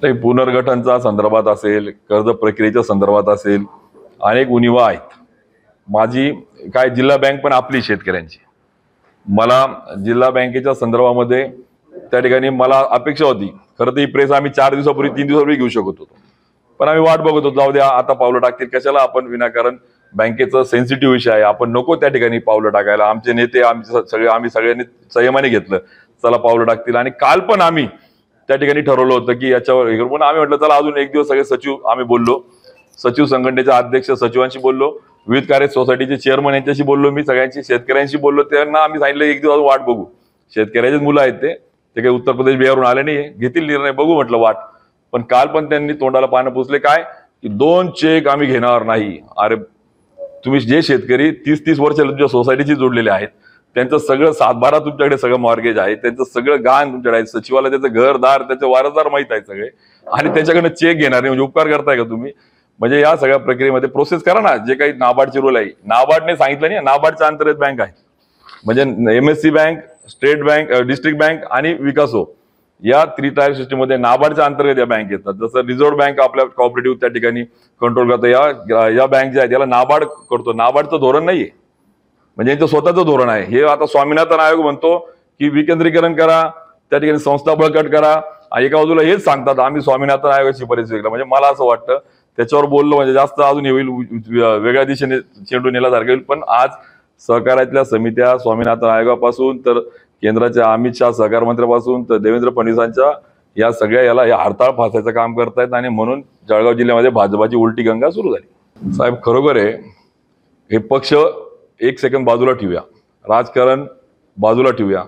नाही, पुनर्गठनचा संदर्भात असेल, कर्ज प्रक्रियेच्या संदर्भात असेल, अनेक उणिवा आहेत. माझी काय जिल्हा बँक पण आपली शेतकऱ्यांची. मला जिल्हा बँकेच्या संदर्भामध्ये त्या ठिकाणी मला अपेक्षा होती. खरं तर ही प्रेस आम्ही 4 दिवसापूर्वी 3 दिवसापूर्वी घेऊ शकत होतो, पण आम्ही वाट बघत होतो. जाऊ द्या, आता पावलं टाकतील कशाला, आपण विनाकारण बँकेचं सेन्सिटिव्ह विषय आहे, आपण नको त्या ठिकाणी पावलं टाकायला. आमचे नेते आम्ही सगळ्यांनी संयमाने घेतलं, चला पावलं टाकतील. आणि काल पण आम्ही त्या ठिकाणी ठरवलं होतं की याच्यावर हे करू, पण आम्ही म्हटलं चला अजून एक दिवस सगळे सचिव आम्ही बोललो, सचिव संघटनेचे अध्यक्ष सचिवांशी बोललो, विविध कार्य सोसायटीचे चेअरमन यांच्याशी बोललो, मी सगळ्यांशी शेतकऱ्यांशी बोललो. त्यांना आम्ही सांगितलं एक दिवस वाट बघू. शेतकऱ्याचेच मुलं आहेत ते काही उत्तर प्रदेश बिहारवरून आले नाही, घेतील निर्णय, बघू म्हटलं वाट. पण काल पण त्यांनी तोंडाला पानं पुसले काय की 2 चेक आम्ही घेणार नाही. अरे तुम्ही जे शेतकरी 30-30 वर्ष तुमच्या सोसायटीशी जोडलेले आहेत, त्यांचं सगळं 7-12 तुमच्याकडे सगळं मॉर्गेज आहे, त्यांचं सगळं गाण तुमच्याकडे आहे, सचिवाला त्याचं घरदार त्याचे वारसदार माहित आहे सगळे, आणि त्याच्याकडनं चेक घेणार नाही म्हणजे उपकार करताय का तुम्ही? म्हणजे या सगळ्या प्रक्रियेमध्ये प्रोसेस करा ना. जे काही नाबार्डचे रूल आहे, नाबार्डने सांगितलं नाही, नाबार्डच्या अंतर्गत बँक आहे, म्हणजे MSc bank, state bank, district bank आणि विकासो या 3 टायर सिस्टीम मध्ये नाबार्डच्या अंतर्गत या बँक येतात. जसं रिझर्व्ह बँक आपल्या कॉपरेटिव्ह त्या ठिकाणी कंट्रोल करतो, या बँक ज्या आहेत याला नाबार्ड करतो. नाबार्डचं धोरण नाहीये, म्हणजे यांचं स्वतःचं धोरण आहे. हे आता स्वामीनाथन आयोग म्हणतो की विकेंद्रीकरण करा, त्या ठिकाणी संस्था बळकट करा, एका बाजूला हेच सांगतात आम्ही स्वामीनाथन आयोगाची परिस्थिती केला. म्हणजे मला असं वाटतं त्याच्यावर बोललो म्हणजे जास्त अजून होईल, वेगळ्या दिशेने चेंडू नेल्यासारखं होईल. पण आज सहकार्यातल्या समित्या स्वामीनाथन आयोगापासून तर केंद्राच्या अमित शहा सहकार मंत्र्यापासून तर देवेंद्र फडणवीसांच्या या सगळ्या याला हरताळ फासायचं काम करतायत, आणि म्हणून जळगाव जिल्ह्यामध्ये भाजपाची उलटी गंगा सुरू झाली. साहेब खरोखर आहे, हे पक्ष 1 सेकंद बाजूला ठेवूया, राजकारण बाजूला ठेवूया,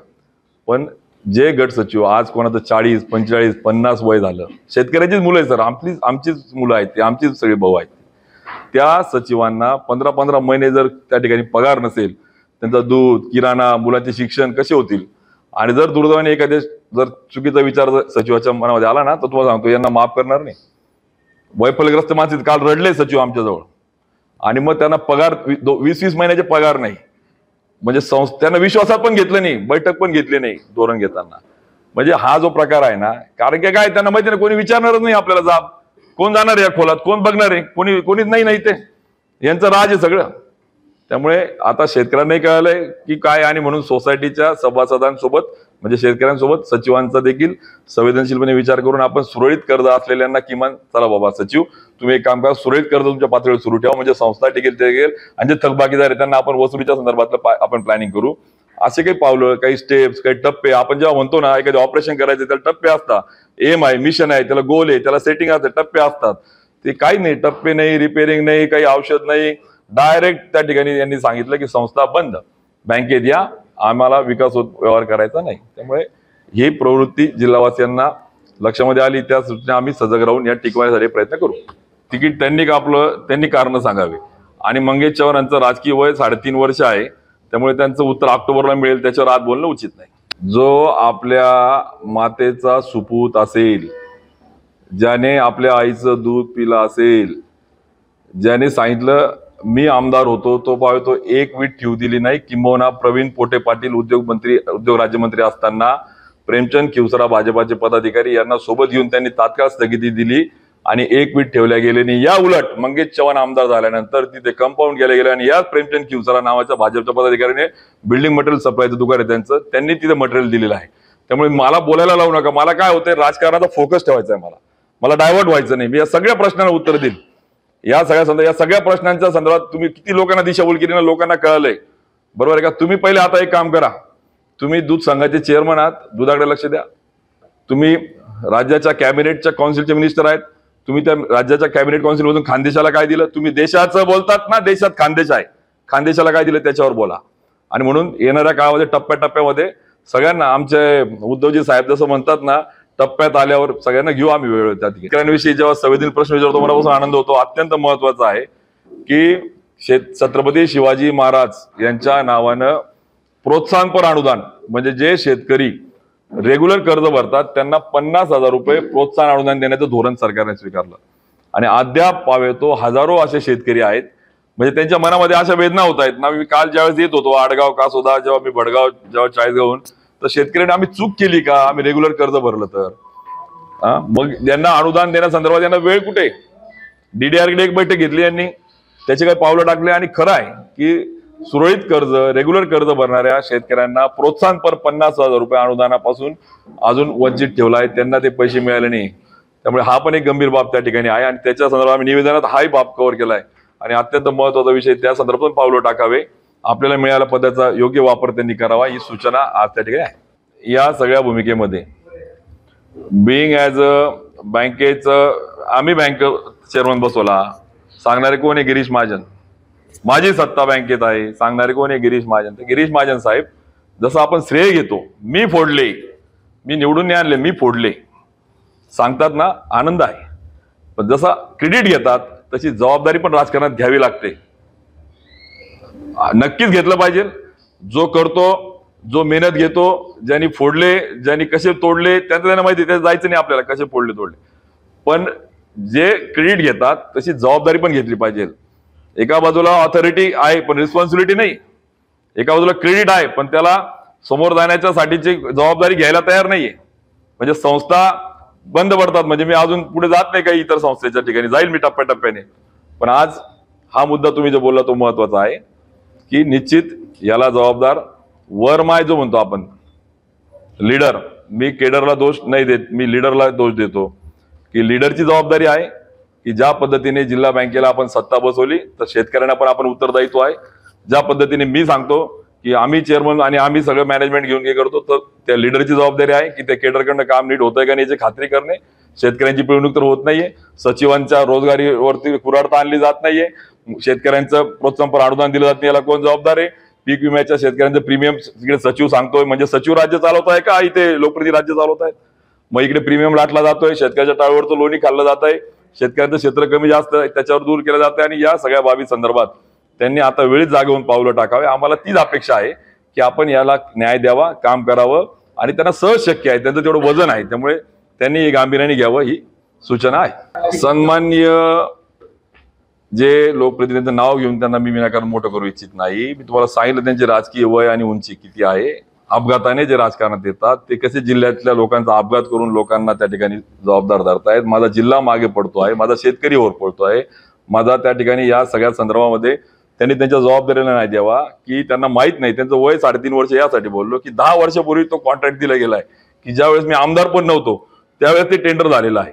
पण जे गट सचिव आज कोणाचं 40, 45, 50 वय झालं, शेतकऱ्याचीच मुलं आहेत सर, आमचीच मुलं आहेत, ते आमचीच सगळे भाऊ आहेत, त्या सचिवांना 15-15 महिने जर त्या ठिकाणी पगार नसेल, त्यांचा दूध, किराणा, मुलांचे शिक्षण कसे होतील? आणि जर दुर्दैवाने एखाद्या जर चुकीचा विचार सचिवाच्या मनामध्ये आला ना, तर तुम्हाला सांगतो यांना माफ करणार नाही. वैफल्यग्रस्त माणसं काल रडले सचिव आमच्याजवळ, आणि मग त्यांना पगार 20-20 महिन्याचे पगार नाही, म्हणजे त्यांना विश्वासात पण घेतलं नाही, बैठक पण घेतली नाही धोरण घेताना. म्हणजे हा जो प्रकार आहे ना, कारण की काय त्यांना माहिती नाही, कोणी विचारणारच नाही आपल्याला, जाब कोण जाणार आहे या खोलात, कोण बघणार आहे, कोणीच नाही ते यांचं राज आहे सगळं. त्यामुळे आता शेतकऱ्यांनाही कळलंय की काय, आणि म्हणून सोसायटीच्या सभासदांसोबत म्हणजे शेतकऱ्यांसोबत सचिवांचा देखील संवेदनशीलपणे विचार करून आपण सुरळीत कर्ज असलेल्यांना किमान चला बाबा सचिव तुम्ही एक काम करा, सुरळीत कर्ज तुमच्या पातळीवर सुरू ठेवा, म्हणजे संस्था टिकेल आणि जे थकबाकीदार आहे त्यांना आपण वसुलीच्या संदर्भातलं आपण प्लॅनिंग करू. असे काही पावलं, काही स्टेप्स, काही टप्पे, आपण जेव्हा म्हणतो ना एखादं ऑपरेशन करायचं त्याला टप्पे असतात, एम आहे, मिशन आहे, त्याला गोल आहे, त्याला सेटिंग असते, टप्पे असतात. ते काही नाही, टप्पे नाही, रिपेअरिंग नाही, काही औषध नाही, डायरेक्ट त्या ठिकाणी यांनी सांगितलं की संस्था बंद, बँकेत या, आम्हाला विकास व्यवहार करायचा नाही. त्यामुळे ही प्रवृत्ती जिल्हावासियांना लक्षामध्ये आली, त्या सूचना आम्ही सजग राहून या टिकवण्यासाठी प्रयत्न करू. तिकीट त्यांनी कापलं, त्यांनी कारण सांगावे. आणि मंगेश चव्हाण यांचं राजकीय वय 3.5 वर्ष आहे, त्यामुळे त्यांचं उत्तर ऑक्टोबरला मिळेल, त्याच्यावर आज बोलणं उचित नाही. जो आपल्या मातेचा सुपूत असेल, ज्याने आपल्या आईचं दूध पिलं असेल, ज्याने सांगितलं मी आमदार होतो, तो पावे तो 1 वीट ठेवू दिली नाही, किंबहुना प्रवीण पोटे पाटील उद्योग राज्यमंत्री असताना प्रेमचंद खिवसरा भाजपाचे पदाधिकारी यांना सोबत घेऊन त्यांनी तात्काळ स्थगिती दिली आणि 1 वीट ठेवल्या गेले नाही. या उलट मंगेश चव्हाण आमदार झाल्यानंतर तिथे कंपाऊंड केलं गेलं, आणि याच प्रेमचंद खिवसरा नावाच्या भाजपच्या पदाधिकाऱ्याने बिल्डिंग मटेरियल सप्लायचं दुकान आहे त्यांचं, त्यांनी तिथे मटेरियल दिलेलं आहे. त्यामुळे मला बोलायला लावू नका, मला काय होतंय राजकारणाचा फोकस ठेवायचा आहे, मला डायव्हर्ट व्हायचं नाही. मी या सगळ्या प्रश्नांना उत्तर देईल. या सगळ्या प्रश्नांच्या संदर्भात तुम्ही किती लोकांना दिशाभूल केली ना, लोकांना कळलंय, बरोबर आहे का? तुम्ही पहिले आता एक काम करा, तुम्ही दूध संघाचे चेअरमन आहात, दुधाकडे लक्ष द्या. तुम्ही राज्याच्या कॅबिनेटच्या काउन्सिलचे मिनिस्टर आहेत, तुम्ही त्या राज्याच्या कॅबिनेट काउन्सिल मधून खानदेशाला काय दिलं? तुम्ही देशाचं बोलतात ना, देशात खानदेश आहे, खानदेशाला काय दिलं त्याच्यावर बोला. आणि म्हणून येणाऱ्या काळामध्ये टप्प्याटप्प्यामध्ये सगळ्यांना, आमचे उद्धवजी साहेब जसं म्हणतात ना, टप्प्यात आल्यावर सगळ्यांना घेऊ आम्ही वेळ. त्या शेतकऱ्यांविषयी जेव्हा संवेदनशील प्रश्न विचारतो मनापासून आनंद होतो. अत्यंत महत्वाचा आहे की छत्रपती शिवाजी महाराज यांच्या नावानं प्रोत्साहनपर अनुदान, म्हणजे जे शेतकरी रेग्युलर कर्ज भरतात त्यांना 50,000 रुपये प्रोत्साहन अनुदान देण्याचं धोरण सरकारने स्वीकारलं. आणि अद्याप पावेतो हजारो असे शेतकरी आहेत, म्हणजे त्यांच्या मनामध्ये अशा वेदना होत आहेत ना. मी काल ज्यावेळेस येत होतो आडगाव कासोदा, जेव्हा मी भडगाव, जेव्हा चाळीसगावहून, तर शेतकऱ्यांनी आम्ही चूक केली का, आम्ही रेग्युलर कर्ज भरलं तर? मग यांना अनुदान देण्यासंदर्भात यांना वेळ कुठे? DDR कडे एक बैठक घेतली यांनी, त्याचे काही पावलं टाकले आणि खरं आहे की सुरळीत कर्ज, रेग्युलर कर्ज भरणाऱ्या शेतकऱ्यांना प्रोत्साहनपर 50,000 रुपये अनुदानापासून अजून वंचित ठेवला आहे, त्यांना ते पैसे मिळाले नाही. त्यामुळे हा पण एक गंभीर बाब त्या ठिकाणी आहे आणि त्याच्या संदर्भात आम्ही निवेदनात हाही बाब कव्हर केलाय आणि अत्यंत महत्वाचा विषय त्या संदर्भात पावलं टाकावे, आपल्याला मिळालेल्या पदाचा योग्य वापर त्यांनी करावा, ही सूचना आज त्या ठिकाणी आहे. या सगळ्या भूमिकेमध्ये बिईंग ॲज अ बँकेचं आम्ही बँक चेअरमन बसवला, सांगणारे कोण आहे? गिरीश महाजन. माझी सत्ता बँकेत आहे, सांगणारे कोण आहे? गिरीश महाजन. तर गिरीश महाजन साहेब, जसं आपण श्रेय घेतो, मी फोडले, मी निवडून नाही आणले, मी फोडले सांगतात ना, आनंद आहे. पण जसा क्रेडिट घेतात तशी जबाबदारी पण राजकारणात घ्यावी लागते. नक्कीच घेतलं पाहिजे. जो करतो, जो मेहनत घेतो, ज्यांनी फोडले, ज्यांनी कसे तोडले, त्यांना माहिती, त्याचं जायचं नाही आपल्याला कसे फोडले तोडले. पण जे क्रेडिट घेतात तशी जबाबदारी पण घेतली पाहिजे. एका बाजूला ऑथॉरिटी आहे पण रिस्पॉन्सिबिलिटी नाही, एका बाजूला क्रेडिट आहे पण त्याला समोर जाण्याच्या साठीची जबाबदारी घ्यायला तयार नाहीये. म्हणजे संस्था बंद पडतात, म्हणजे मी अजून पुढे जात नाही काही इतर संस्थेच्या ठिकाणी, जाईल मी टप्प्याटप्प्याने. पण आज हा मुद्दा तुम्ही जो बोलला तो महत्वाचा आहे की निश्चित याला जबाबदार वरमाय जो म्हणतो आपण, लीडर. मी केडरला दोष नाही देत, मी लीडरला दोष देतो की लीडरची जबाबदारी आहे की ज्या पद्धतीने जिल्हा बँकेला आपण सत्ता बसवली तर शेतकऱ्यांना पण आपण उत्तरदायित्व आहे. ज्या पद्धतीने मी सांगतो की आम्ही चेअरमन आणि आम्ही सगळं मॅनेजमेंट घेऊन हे करतो, तर त्या लीडरची जबाबदारी आहे की त्या केडरकडनं काम नीट होतंय का नाही याची खात्री करणे. शेतकऱ्यांची पिळवणूक तर होत नाहीये, सचिवांच्या रोजगारीवरती कुराडता आणली जात नाहीये, शेतकऱ्यांचं प्रोत्साहनपर अनुदान दिलं जात नाही, याला कोण जबाबदार आहे? पीक विम्याच्या शेतकऱ्यांचं प्रीमियम इकडे सचिव सांगतोय, म्हणजे सचिव राज्य चालवत आहे का इथे लोकप्रतिनिधी राज्य चालवत आहेत? मग इकडे प्रीमियम लाटला जातोय, शेतकऱ्याच्या टाळीवरचं लोणी खाल्लं जात आहे, शेतकऱ्यांचं क्षेत्र कमी जास्त त्याच्यावर दूर केलं जातं. आणि या सगळ्या बाबी संदर्भात त्यांनी आता वेळीच जागे होऊन पावलं टाकावे. आम्हाला तीच अपेक्षा आहे की आपण याला न्याय द्यावा, काम करावं आणि त्यांना सहज शक्य आहे, त्यांचं तेवढं वजन आहे, त्यामुळे त्यांनी हे गांभीर्याने घ्यावं ही सूचना आहे. सन्माननीय जे लोकप्रतिनिधींचं नाव घेऊन त्यांना मी विनाकारण मोठं करू इच्छित नाही. मी तुम्हाला सांगितलं त्यांचे राजकीय वय आणि उंची किती आहे. अपघाताने जे राजकारणात येतात ते कसे जिल्ह्यातल्या लोकांचा अपघात करून लोकांना त्या ठिकाणी जबाबदार धरतायत. माझा जिल्हा मागे पडतो आहे, माझा शेतकरी वर पडतो आहे, माझा त्या ठिकाणी या सगळ्या संदर्भामध्ये त्यांनी त्यांच्या जबाबदारीला नाही द्यावा की त्यांना माहित नाही. त्यांचं वय 3.5 वर्ष यासाठी बोललो की 10 वर्षापूर्वी तो कॉन्ट्रॅक्ट दिला गेलाय की ज्यावेळेस मी आमदार पण नव्हतो त्यावेळेस ते टेंडर झालेलं आहे.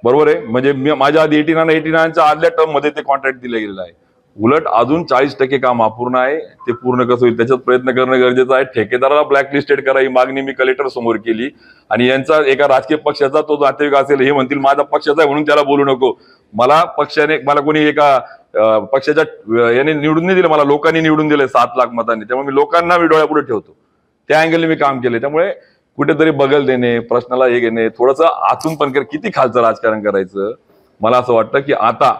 बरोबर आहे, म्हणजे माझ्या आधी 89च्या आदल्या टर्म मध्ये ते कॉन्ट्रॅक्ट दिलं गेलेलं आहे. उलट अजून 40% काम अपूर्ण आहे, ते पूर्ण कसं होईल त्याच्यात प्रयत्न करणं गरजेचं आहे. ठेकेदाराला ब्लॅकलिस्टेड करा ही मागणी मी कलेक्टर समोर केली आणि यांचा एका राजकीय पक्षाचा तो नातेवाईक असेल, हे म्हणतील माझा पक्षाचा आहे म्हणून त्याला बोलू नको. मला पक्षाने, मला कोणी एका पक्षाच्या याने निवडून नाही दिलं, मला लोकांनी निवडून दिले 7 लाख मतांनी, त्यामुळे मी लोकांना डोळ्यापुढे ठेवतो, त्या अँगलने मी काम केले. त्यामुळे कुठेतरी बगल देणे, प्रश्नाला हे घेणे, थोडंसं आतून पण किती खालचं राजकारण करायचं. मला असं वाटतं की आता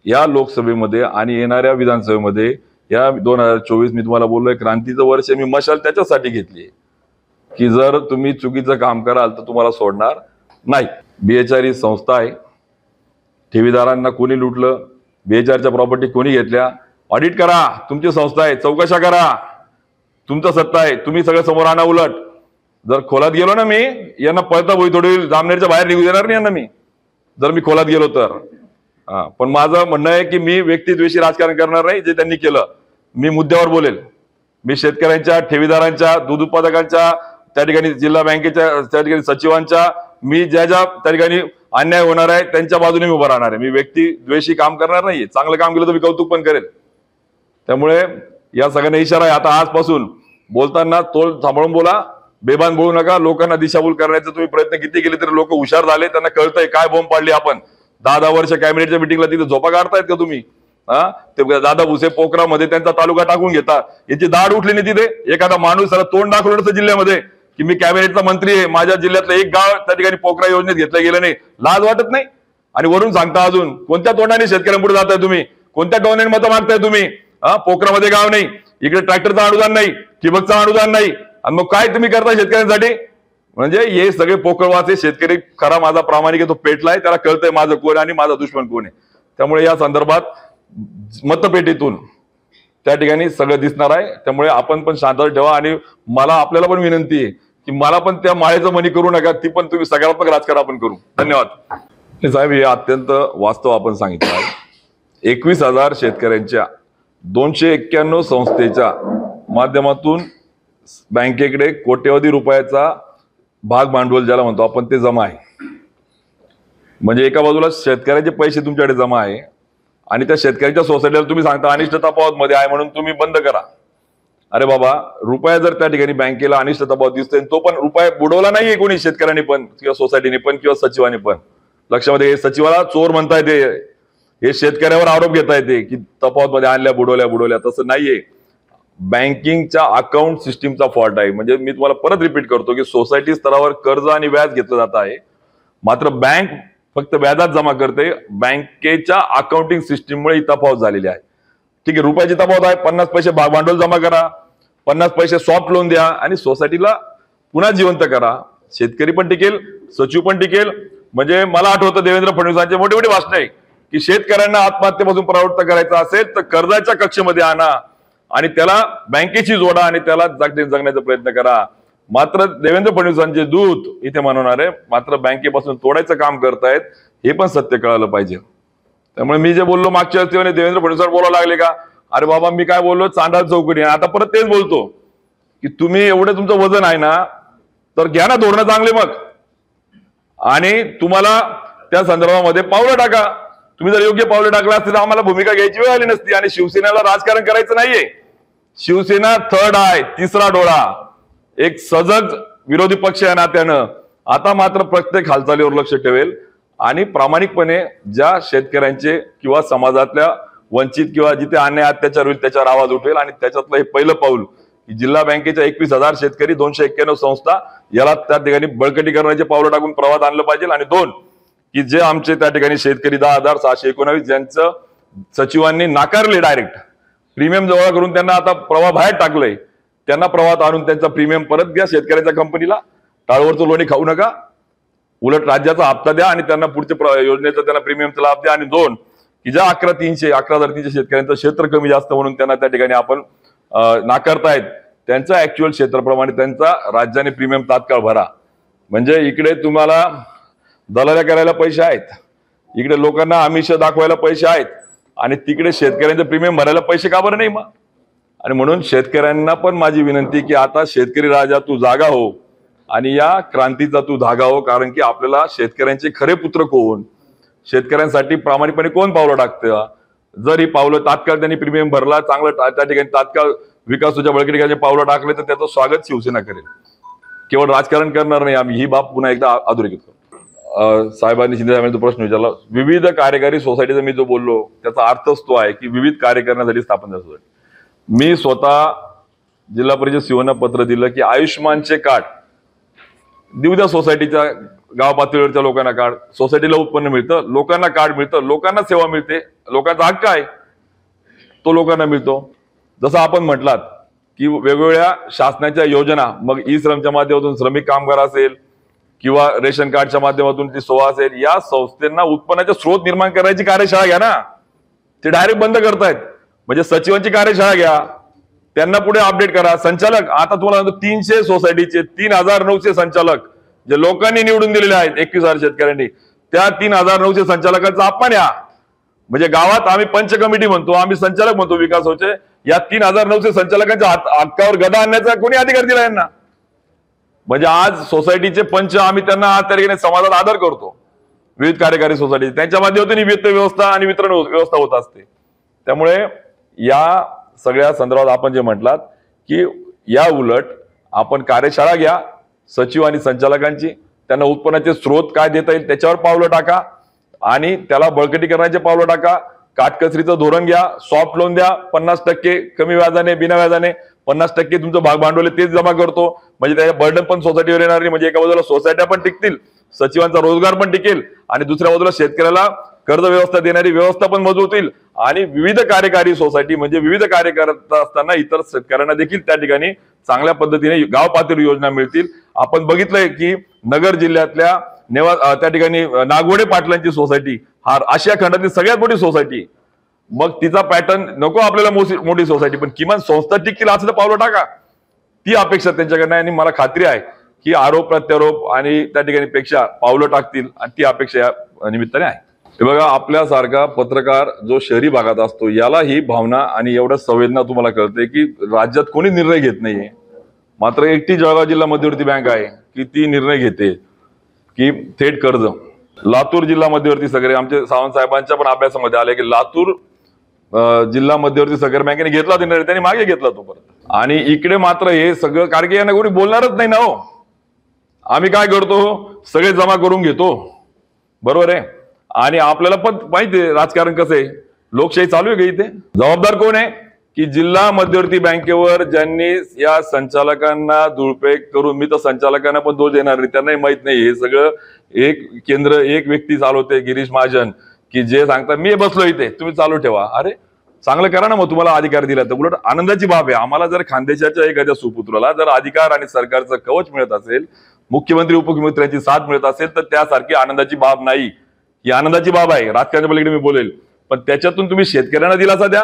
या लोकसभेमध्ये आणि येणाऱ्या विधानसभेमध्ये या 2024 मी तुम्हाला बोललोय क्रांतीचं वर्ष, मी मशाल त्याच्यासाठी घेतली की जर तुम्ही चुकीचं काम कराल तर तुम्हाला सोडणार नाही. BHR ही संस्था आहे, ठेवीदारांना कोणी लुटलं, BHRच्या प्रॉपर्टी कोणी घेतल्या, ऑडिट करा, तुमची संस्था आहे, चौकशा करा, तुमचं सत्ता आहे, तुम्ही सगळं समोर आणा. उलट जर खोलात गेलो ना मी, यांना पळता भोई थोडी जामनेरच्या बाहेर निघू देणार नाही यांना मी, जर मी खोलात गेलो तर. पण माझं म्हणणं आहे की मी व्यक्तिद्वेषी राजकारण करणार नाही. जे त्यांनी केलं मी मुद्द्यावर बोलेल. मी शेतकऱ्यांच्या, ठेवीदारांच्या, दूध उत्पादकांच्या, त्या ठिकाणी जिल्हा बँकेच्या, त्या ठिकाणी सचिवांच्या, मी ज्या ज्या त्या ठिकाणी अन्याय होणार आहे त्यांच्या बाजूने मी उभं राहणार आहे. मी व्यक्तिद्वेषी काम करणार नाहीये. चांगलं काम केलं तर मी कौतुक पण करेल. त्यामुळे या सगळ्यांना इशारा आहे आता आजपासून बोलताना तोल सांभाळून बोला, बेबान बोलू नका. लोकांना दिशाभूल करण्याचा तुम्ही प्रयत्न किती केले तरी लोक हुशार झाले, त्यांना कळतंय काय बोंब पाडली आपण. 10 वर्ष कॅबिनेटच्या मिटिंगला तिथे झोपा काढतायत का तुम्ही? ते दादा भुसे पोखरामध्ये त्यांचा तालुका टाकून घेता, याची दाढ उठली नाही तिथे. एखादा माणूस त्याला तोंड दाखवलं नसतं जिल्ह्यामध्ये की मी कॅबिनेटचा मंत्री आहे, माझ्या जिल्ह्यातलं एक गाव त्या ठिकाणी पोखरा योजनेत घेतलं गेलं नाही, लाज वाटत नाही? आणि वरून सांगता अजून कोणत्या तोंडाने शेतकऱ्यांपुढे जाताय तुम्ही, कोणत्या टोनाने मतं मागताय तुम्ही? पोखरामध्ये गाव नाही, इकडे ट्रॅक्टरचं अनुदान नाही, ठिबकचं अनुदान नाही, आणि मग काय तुम्ही करताय शेतकऱ्यांसाठी? म्हणजे हे सगळे पोकळवाचे शेतकरी, खरा माझा प्रामाणिक आहे तो पेटलाय, त्याला कळतंय माझं कोण आणि माझा दुश्मन कोण आहे. त्यामुळे या संदर्भात मतपेटीतून त्या ठिकाणी सगळं दिसणार आहे. त्यामुळे आपण पण शांतता ठेवा आणि मला आपल्याला पण विनंती आहे की मला पण त्या माळेचं मनी करू नका, ती पण तुम्ही सकारात्मक राजकारण आपण करू. धन्यवाद. साहेब, हे अत्यंत वास्तव आपण सांगितलं आहे. 21,000 शेतकऱ्यांच्या 291 संस्थेच्या माध्यमातून बँकेकडे कोट्यवधी रुपयाचा भाग भांडवल ज्याला म्हणतो आपण ते जमा आहे. म्हणजे एका बाजूला शेतकऱ्याचे पैसे तुमच्याकडे जमा आहे आणि त्या शेतकऱ्याच्या सोसायटीला तुम्ही सांगता अनिष्ट तफावत मध्ये आहे म्हणून तुम्ही बंद करा. अरे बाबा, रुपया जर त्या ठिकाणी बँकेला अनिष्ट तफावत दिसतोय, तो पण रुपया बुडवला नाहीये कोणी, शेतकऱ्यांनी पण किंवा सोसायटीने पण किंवा सचिवाने पण. लक्षामध्ये, सचिवाला चोर म्हणता येते, हे शेतकऱ्यावर आरोप घेता येते की तफावत मध्ये आणल्या बुडवल्या, तसं नाहीये. बँकिंगच्या अकाउंट सिस्टीमचा फॉल्ट आहे. म्हणजे मी तुम्हाला परत रिपीट करतो की सोसायटी स्तरावर कर्ज आणि व्याज घेतलं जात आहे, मात्र बँक फक्त व्याजात जमा करते. बँकेच्या अकाउंटिंग सिस्टीममुळे ही तफावत झालेली आहे. ठीक आहे, रुपयाची तफावत आहे, 50 पैसे भाग भांडवल जमा करा, 50 पैसे सॉफ्ट लोन द्या आणि सोसायटीला पुन्हा जिवंत करा. शेतकरी पण टिकेल, सचिव पण टिकेल. म्हणजे मला आठवतं देवेंद्र फडणवीसांचे मोठे मोठे भाषण आहे की शेतकऱ्यांना आत्महत्येपासून प्रवृत्त करायचं असेल तर कर्जाच्या कक्षेमध्ये आणा आणि त्याला बँकेची जोडा आणि त्याला जगण्याचा प्रयत्न करा. मात्र देवेंद्र फडणवीसांचे दूत इथे म्हणणारे मात्र बँकेपासून तोडायचं काम करतायत, हे पण सत्य कळालं पाहिजे. त्यामुळे मी जे बोललो मागच्या वेळेस देवेंद्र फडणवीस बोलायला लागले का, अरे बाबा मी काय बोललो, चांडाळ चौकडी. आता परत तेच बोलतो की तुम्ही एवढं तुमचं वजन आहे ना, तर घ्या ना धोरणं चांगले मग, आणि तुम्हाला त्या संदर्भामध्ये पावलं टाका. तुम्ही जर योग्य पावलं टाकलं असते तर आम्हाला भूमिका घ्यायची वेळ आली नसती. आणि शिवसेनेला राजकारण करायचं नाहीये. शिवसेना थर्ड आहे, तिसरा डोळा, एक सजग विरोधी पक्ष या नात्यानं आता मात्र प्रत्येक हालचालीवर लक्ष ठेवेल आणि प्रामाणिकपणे ज्या शेतकऱ्यांचे किंवा समाजातल्या वंचित किंवा जिथे अन्याय अत्याचार होईल त्याच्यावर आवाज उठवेल. आणि त्याच्यातलं हे पहिलं पाऊल की जिल्हा बँकेच्या 21,000 शेतकरी, 291 संस्था याला त्या ठिकाणी बळकटीकरणाचे पावलं टाकून प्रवाहात आणलं पाहिजे. आणि 2 की जे आमचे त्या ठिकाणी शेतकरी 10,619 ज्यांचं सचिवांनी नाकारले, डायरेक्ट प्रीमियम जवळ करून त्यांना आता प्रवाह बाहेर टाकलंय, त्यांना प्रवाहात आणून त्यांचा प्रीमियम परत द्या शेतकऱ्याच्या कंपनीला. टाळवरचं लोणी खाऊ नका, उलट राज्याचा हप्ता द्या आणि त्यांना पुढच्या योजनेचा त्यांना प्रीमियमचा लाभ द्या. आणि 2 की ज्या 11,300 शेतकऱ्यांचं क्षेत्र कमी जास्त म्हणून त्यांना त्या ठिकाणी आपण नाकारतायत, त्यांचं ऍक्च्युअल क्षेत्राप्रमाणे त्यांचा राज्याने प्रीमियम तात्काळ भरा. म्हणजे इकडे तुम्हाला दलाल्या करायला पैसे आहेत, इकडे लोकांना आमिष दाखवायला पैसे आहेत आणि तिकडे शेतकऱ्यांचं प्रीमियम भरायला पैसे का बरं नाही मग. आणि म्हणून शेतकऱ्यांना पण माझी विनंती की आता शेतकरी राजा तू जागा हो आणि या क्रांतीचा तू धागा हो. कारण की आपल्याला शेतकऱ्यांचे खरे पुत्र कोण, शेतकऱ्यांसाठी प्रामाणिकपणे कोण पावलं टाकतं. जर ही पावलं तात्काळ त्यांनी प्रीमियम भरला, चांगलं त्या ठिकाणी तात्काळ विकासाच्या बळकटीकरणाचे पावलं टाकले तर त्याचं स्वागत शिवसेना करेल. केवळ राजकारण करणार नाही आम्ही, ही बाब पुन्हा एकदा अधोरेखित करतो. साहेबांनी शिंदे साहेबांनी तो प्रश्न विचारला. विविध कार्यकारी सोसायटीचा मी जो बोललो त्याचा अर्थच तो आहे की विविध कार्य करण्यासाठी स्थापन झाली सोसायटी. मी स्वतः जिल्हा परिषद सीओना पत्र दिलं की आयुष्यमानचे कार्ड देऊ द्या सोसायटीच्या, गाव पातळीवरच्या लोकांना कार्ड, सोसायटीला उत्पन्न मिळतं, लोकांना कार्ड मिळतं, लोकांना सेवा मिळते, लोकांचा हक्क आहे तो लोकांना मिळतो. जसं आपण म्हटलात की वेगवेगळ्या शासनाच्या योजना, मग ई श्रमच्या माध्यमातून श्रमिक कामगार असेल किंवा रेशन कार्डच्या माध्यमातून ती सोवा असेल, या संस्थांना उत्पन्नाचे स्रोत निर्माण करायची कार्यशाळा घ्या ना. ते डायरेक्ट बंद करतायत. म्हणजे सचिवांची कार्यशाळा घ्या, त्यांना पुढे अपडेट करा. संचालक आता तुम्हाला 300 सोसायटीचे 3,900 संचालक जे लोकांनी निवडून दिलेले आहेत 21,000 शेतकऱ्यांनी, त्या 3,900 संचालकांचा अपमान या. म्हणजे गावात आम्ही पंच कमिटी म्हणतो, आम्ही संचालक म्हणतो विकास होते, या 3,900 संचालकांच्या हक्कावर गदा आणण्याचा कोणी अधिकार दिला यांना. म्हणजे आज सोसायटीचे पंच आम्ही त्यांना आज त्या ठिकाणी समाजात आदर करतो. विविध कार्यकारी सोसायटी त्यांच्या माध्यमातून वित्त व्यवस्था आणि वितरण व्यवस्था होत असते. त्यामुळे या सगळ्या संदर्भात आपण जे म्हटलात की या उलट आपण कार्यशाळा घ्या सचिव आणि संचालकांची, त्यांना उत्पन्नाचे स्रोत काय देता येईल त्याच्यावर पावलं टाका आणि त्याला बळकटीकरणाचे पावलं टाका. काटकसरीचं धोरण घ्या, सॉफ्ट लोन द्या, 50% कमी व्याजाने, बिना व्याजाने 50% तुमचं भाग भांडवल तेच जमा करतो. म्हणजे त्याच्या बर्डन पण सोसायटीवर येणार नाही. म्हणजे एका बाजूला सोसायट्या पण टिकतील, सचिवांचा रोजगार पण टिकेल आणि दुसऱ्या बाजूला शेतकऱ्याला कर्ज व्यवस्था देणारी व्यवस्था पण मजबूत होईल. आणि विविध कार्यकारी सोसायटी म्हणजे विविध कार्य करत असताना इतर शेतकऱ्यांना देखील त्या ठिकाणी चांगल्या पद्धतीने गाव पातळीवर योजना मिळतील. आपण बघितलंय की नगर जिल्ह्यातल्या त्या ठिकाणी नागवडे पाटलांची सोसायटी हा आशिया खंडातली सगळ्यात मोठी सोसायटी. मग तिचा पॅटर्न नको आपल्याला मोठी सोसायटी, पण किमान संस्था टिकतील असं पावलं टाका. ती अपेक्षा त्यांच्याकडनं. आणि मला खात्री आहे की आरोप प्रत्यारोप आणि त्या ठिकाणी पेक्षा पावलं टाकतील, आणि ती अपेक्षा या निमित्ताने आहे. हे बघा, आपल्यासारखा पत्रकार जो शहरी भागात असतो याला ही भावना आणि एवढ्या संवेदना तुम्हाला कळते की राज्यात कोणी निर्णय घेत नाहीये, मात्र एकटी जळगाव जिल्हा मध्यवर्ती बँक आहे की ती निर्णय घेते की थेट कर्ज. लातूर जिल्हा मध्यवर्ती सहकारी, आमचे सावंत साहेबांच्या पण अभ्यासामध्ये आले की लातूर जिल्हा मध्यवर्ती सहकारी बँकेने घेतला निर्णय, त्यांनी मागे घेतला तो परत. आणि इकडे मात्र हे सगळं, कारण की यांना कोणी बोलणारच नाही ना हो. आम्ही काय करतो, सगळे जमा करून घेतो, बरोबर आहे. आणि आपल्याला पण माहिती आहे राजकारण कसं आहे, लोकशाही चालू आहे का इथे. जबाबदार कोण आहे की जिल्हा मध्यवर्ती बँकेवर ज्यांनी या संचालकांना दुळपेक करून, मी तर संचालकांना पण दोष देणार नाही, त्यांनाही माहित नाही. हे सगळं एक केंद्र, एक व्यक्ती चालवते, गिरीश महाजन, की जे सांगतात मी बसलो इथे, तुम्ही चालू ठेवा. अरे चांगलं करा ना, मग तुम्हाला अधिकार दिला तर उलट आनंदाची बाब आहे. आम्हाला जर खानदेशाच्या एखाद्या सुपुत्राला जर अधिकार आणि सरकारचं कवच मिळत असेल, मुख्यमंत्री उपमुख्यमंत्र्यांची साथ मिळत असेल, तर त्यासारखी आनंदाची बाब नाही. ही आनंदाची बाब आहे, राजकारणाच्या पलीकडे मी बोलेल. पण त्याच्यातून तुम्ही शेतकऱ्यांना दिलासा द्या,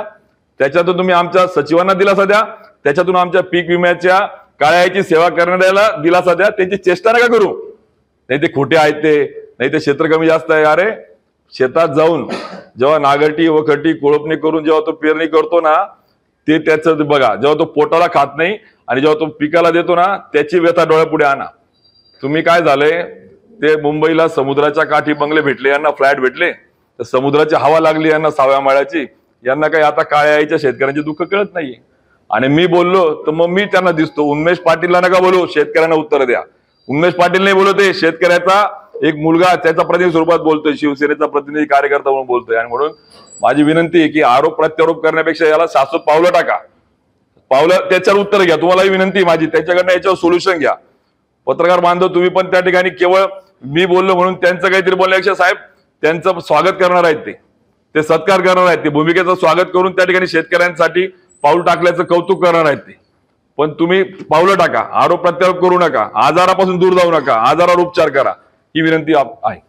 त्याच्यातून तुम्ही आमच्या सचिवांना दिलासा द्या, त्याच्यातून आमच्या पीक विम्याच्या काळ्याची सेवा करणाऱ्याला दिलासा द्या. त्यांची चेष्टा नका करू. नाही ते खोटे आहेत, ते नाही ते क्षेत्र कमी जास्त आहे. अरे शेतात जाऊन जेव्हा नागरटी वखरटी कोळपणी करून जेव्हा तो पेरणी करतो ना, ते त्याचं बघा, जेव्हा तो पोटाला खात नाही आणि जेव्हा तो पिकाला देतो ना, त्याची व्यथा डोळ्यापुढे आणा. तुम्ही काय झालंय, ते मुंबईला समुद्राच्या काठी बंगले भेटले, यांना फ्लॅट भेटले, तर समुद्राची हवा लागली यांना 6व्या माळ्याची. यांना काही आता काळ्या आईच्या शेतकऱ्यांचे दुःख कळत नाहीये. आणि मी बोललो तर मग मी त्यांना दिसतो. उन्मेष पाटीलला नका बोलू, शेतकऱ्यांना उत्तर द्या. उन्मेष पाटील नाही बोलतोय, शेतकऱ्याचा एक मुलगा त्याचा प्रतिनिधी स्वरूपात बोलतोय, शिवसेनेचा प्रतिनिधी कार्यकर्ता म्हणून बोलतोय. आणि म्हणून माझी विनंती आहे की आरोप प्रत्यारोप करण्यापेक्षा याला शाश्वत पावलं टाका, पावलं त्याच्यावर उत्तर घ्या. तुम्हालाही विनंती माझी, त्याच्याकडनं याच्यावर सोल्युशन घ्या. पत्रकार बांधव तुम्ही पण त्या ठिकाणी केवळ मी बोललो म्हणून त्यांचं काहीतरी बोलण्यापेक्षा साहेब त्यांचं स्वागत करणार आहेत, ते सत्कार करणार आहेत, ते भूमिकेचं स्वागत करून त्या ठिकाणी शेतकऱ्यांसाठी पाऊल टाकल्याचं कौतुक करणार आहेत ते. पण तुम्ही पावलं टाका, आरोप प्रत्यारोप करू नका, आजारापासून दूर जाऊ नका, आजारावर उपचार करा, ही विनंती आहे.